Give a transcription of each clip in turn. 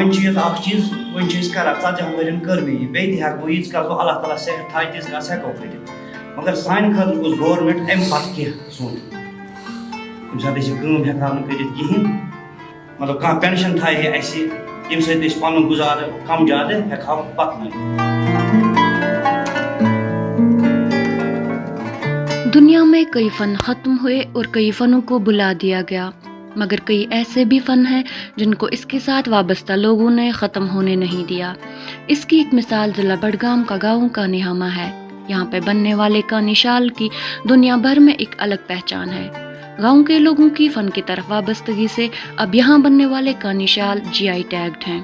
One چیز اخ چیز ون چھ کران 40 ورین کر مے بیٚیہِ تہِ ہٮ۪کو ییٖژ کال اللہ تعالیٰ صحت تھایہِ تیٖژ کال ہٮ۪کو کٔرِتھ مگر سانہِ خٲطرٕ گوٚژھ گورمٮ۪نٛٹ اَمہِ پتہٕ کینٛہہ سونٛچُن ییٚمہِ ساتہٕ أسۍ یہِ کٲم ہٮ۪کہو نہٕ کٔرِتھ کِہیٖنۍ مطلب کانٛہہ پٮ۪نشن تھایہِ ہے اَسہِ ییٚمہِ سۭتۍ أسۍ پنُن گُزارٕ کم زیادٕ ہٮ۪کہو پکنٲیِتھ. دنیا میں کئی فن ختم ہوئے اور کئی فنوں کو بلا دیا گیا مگر کئی ایسے بھی فن ہیں جن کو اس کے ساتھ وابستہ لوگوں نے ختم ہونے نہیں دیا. اس کی ایک مثال ضلع بڈگام کا گاؤں کانی ہامہ ہے. یہاں پہ بننے والے کانی شال کی دنیا بھر میں ایک الگ پہچان ہے. گاؤں کے لوگوں کی فن کی طرف وابستگی سے اب یہاں بننے والے کانی شال GI ٹیگڈ ہیں.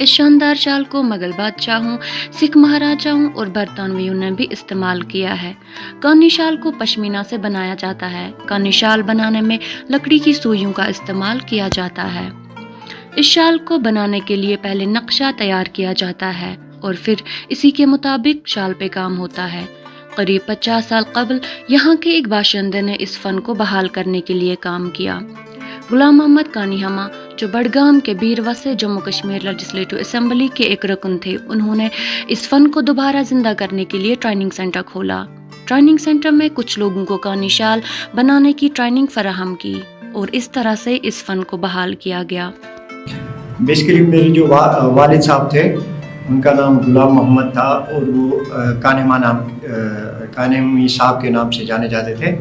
اس شاندار شال کو مغل بادشاہوں، سکھ مہاراجاؤں اور برطانویوں نے بھی استعمال کیا ہے. کانی شال کو پشمینہ سے بنایا جاتا ہے. کانی شال بنانے میں لکڑی کی سوئیوں کا استعمال کیا جاتا ہے. اس شال کو بنانے کے لیے پہلے نقشہ تیار کیا جاتا ہے اور پھر اسی کے مطابق شال پہ کام ہوتا ہے. قریب 50 سال قبل یہاں کے ایک باشندے نے اس فن کو بحال کرنے کے لیے کام کیا. غلام محمد کانی ہمہ جو بڈگام کے بیروا سے جموں کشمیر لیجسلیٹو اسمبلی کے ایک رکن تھے، انہوں نے اس فن کو دوبارہ زندہ کرنے کے لیے ٹریننگ سینٹر کھولا. ٹریننگ سینٹر میں کچھ لوگوں کو کانی شال بنانے کی ٹریننگ فراہم کی اور اس طرح سے اس فن کو بحال کیا گیا. بیسیکلی میرے جو والد صاحب تھے ان کا نام غلام محمد تھا اور وہ کانمی صاحب کے نام سے جانے جاتے تھے.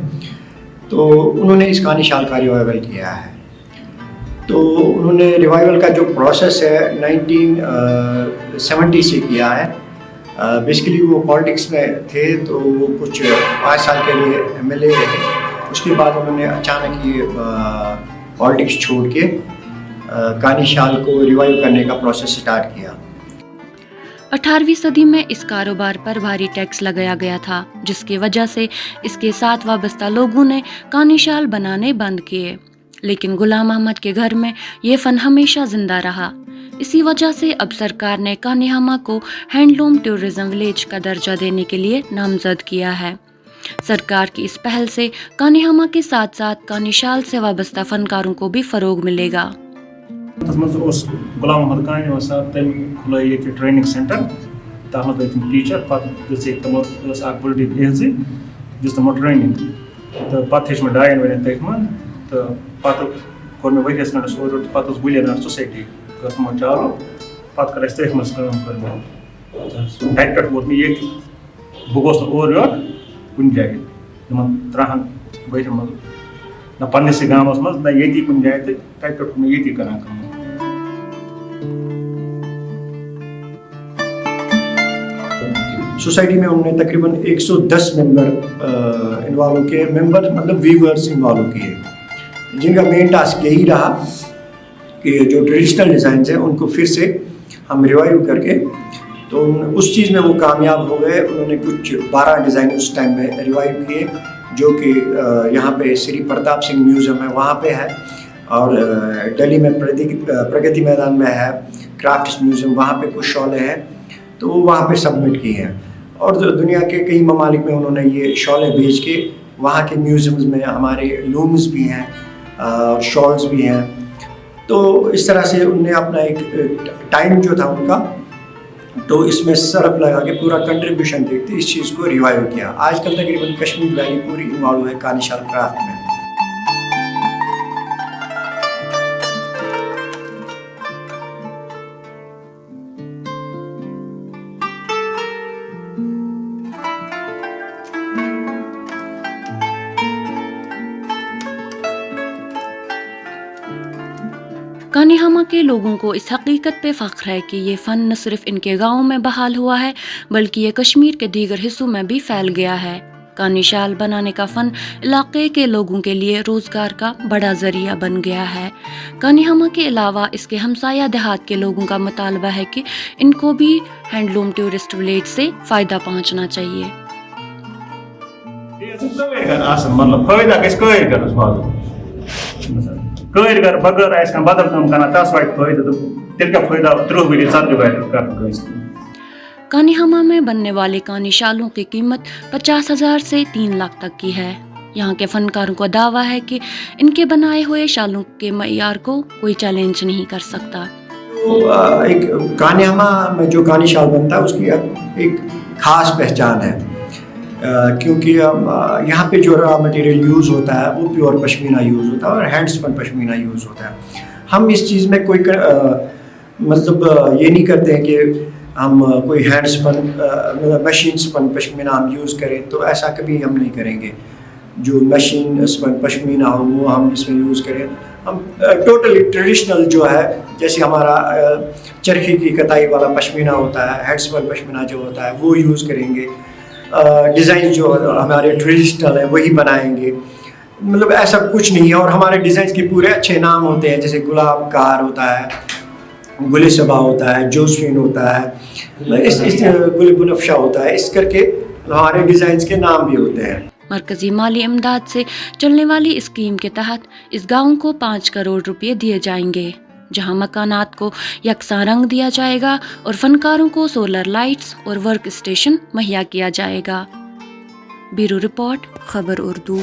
تو انہوں نے اس کانی شال کا ریوائول کیا ہے. تو انہوں نے ریوائول کا جو پروسیس ہے 1970 سے کیا ہے. بیسیکلی وہ پالیٹکس میں تھے تو وہ کچھ 5 سال کے لیے MLA رہے. اس کے بعد انہوں نے اچانک یہ پالیٹکس چھوڑ کے کانی شال کو ریوائیو کرنے کا پروسیس سٹارٹ کیا. 18ویں صدی میں اس کاروبار پر بھاری ٹیکس لگایا گیا تھا جس کی وجہ سے اس کے ساتھ وابستہ لوگوں نے کانی شال بنانے بند کیے. لیکن غلام احمد کے گھر میں یہ فن ہمیشہ زندہ رہا. اسی وجہ سے اب سرکار نے کانی ہامہ کو ہینڈلوم ٹورزم ولیج کا درجہ دینے کے لیے نامزد کیا ہے. سرکار کی اس پہل سے کانی ہامہ کے ساتھ ساتھ کانی شال سے وابستہ فنکاروں کو بھی فروغ ملے گا. غلام محمد کانی صاحب تم کھلائے یہ ٹریننگ سینٹر تر مز تم ٹیچر پہ تمو بڑی ایز دس تمو ٹریننگ تو پتہ ہیچ میں 2 ورین تھی من تو پتہ کور میں ؤریس کھنڈس اور پتہ بلیئنر سوسائٹی کر تمو چالو پتہ کر تھی مز کر تتہ پہ ووت یہ بہ گوس اور یور کن جائے 3 ورین مز نہ پنسے گامس مز نہ یہ کن جائے تو تتہ پہ یہ کران کام. سوسائٹی میں ہم نے تقریباً 110 ممبر انوالو کیے. ممبر مطلب ویورس انوالو کیے جن کا مین ٹاسک یہی رہا کہ جو ٹریڈیشنل ڈیزائنز ہیں ان کو پھر سے ہم ریوائیو کر کے تو اس چیز میں وہ کامیاب ہو گئے. انہوں نے کچھ 12 ڈیزائن اس ٹائم میں ریوائیو کیے جو کہ یہاں پہ سری پرتاپ سنگھ میوزیم ہے وہاں پہ ہے اور دہلی میں پرگتی میدان میں ہے کرافٹس میوزیم وہاں پہ کچھ شعلے ہیں تو وہ وہاں پہ سبمٹ کیے ہیں. اور دنیا کے کئی ممالک میں انہوں نے یہ شعلے بھیج کے وہاں کے میوزیمز میں ہمارے لومز بھی ہیں شالز بھی ہیں. تو اس طرح سے انہوں نے اپنا ایک ٹائم جو تھا ان کا تو اس میں صرف لگا کے پورا کنٹریبیوشن دیکھتے اس چیز کو ریوائیو کیا. آج کل تقریباً کشمیر ویلی پوری انوالو ہے کانی شال کرافٹ میں. کانی ہامہ کے لوگوں کو اس حقیقت پہ فخر ہے کہ یہ فن نہ صرف ان کے گاؤں میں بحال ہوا ہے بلکہ یہ کشمیر کے دیگر حصوں میں بھی پھیل گیا ہے. کانی شال بنانے کا فن علاقے کے لوگوں کے لیے روزگار کا بڑا ذریعہ بن گیا ہے. کانی ہامہ کے علاوہ اس کے ہمسایہ دیہات کے لوگوں کا مطالبہ ہے کہ ان کو بھی ہینڈلوم ٹورسٹ ولیج سے فائدہ پہنچنا چاہیے. کٲرۍ بغٲر آسہِ کانٛہہ بدل کٲم کران تس واتہِ فٲیدٕ تہٕ تیٚلہِ کیٛاہ فٲیدٕ 30 ؤری 40 ؤری کرُن کٲنٛسہِ. کانی ہامہ میں بننے والے کانی شالوں کی قیمت 50,000 سے 3 لاکھ تک کی ہے. یہاں کے فنکاروں کا دعویٰ ہے کہ ان کے بنائے ہوئے شالوں کے معیار کو کوئی چیلنج نہیں کر سکتا. ایک کانیاما میں جو کانی شال بنتا ہے اس کی ایک خاص پہچان ہے، کیونکہ یہاں پہ جو را مٹیریل یوز ہوتا ہے وہ پیور پشمینہ یوز ہوتا ہے اور ہینڈ سپن پشمینہ یوز ہوتا ہے. ہم اس چیز میں کوئی مطلب یہ نہیں کرتے ہیں کہ ہم کوئی ہینڈ سپن مشین سپن پشمینہ ہم یوز کریں، تو ایسا کبھی ہم نہیں کریں گے. جو مشین سپن پشمینہ ہو وہ ہم اس میں یوز کریں. ہم ٹوٹلی ٹریڈیشنل جو ہے، جیسے ہمارا چرخی کی کتائی والا پشمینہ ہوتا ہے، ہینڈ سپن پشمینہ جو ہوتا ہے وہ یوز کریں گے. ڈیزائن جو ہمارے ٹریڈیشنل ہیں وہی بنائیں گے. مطلب ایسا کچھ نہیں ہے. اور ہمارے ڈیزائنس کے پورے اچھے نام ہوتے ہیں، جیسے گلاب کار ہوتا ہے، گل صبا ہوتا ہے، جوزفین ہوتا ہے، اس گل بنفشہ ہوتا ہے. اس کر کے ہمارے ڈیزائنس کے نام بھی ہوتے ہیں. مرکزی مالی امداد سے چلنے والی اسکیم کے تحت اس گاؤں کو 5 کروڑ روپے دیے جائیں گے، جہاں مکانات کو یکساں رنگ دیا جائے گا اور فنکاروں کو سولر لائٹس اور ورک اسٹیشن مہیا کیا جائے گا. بیورو رپورٹ، خبر اردو.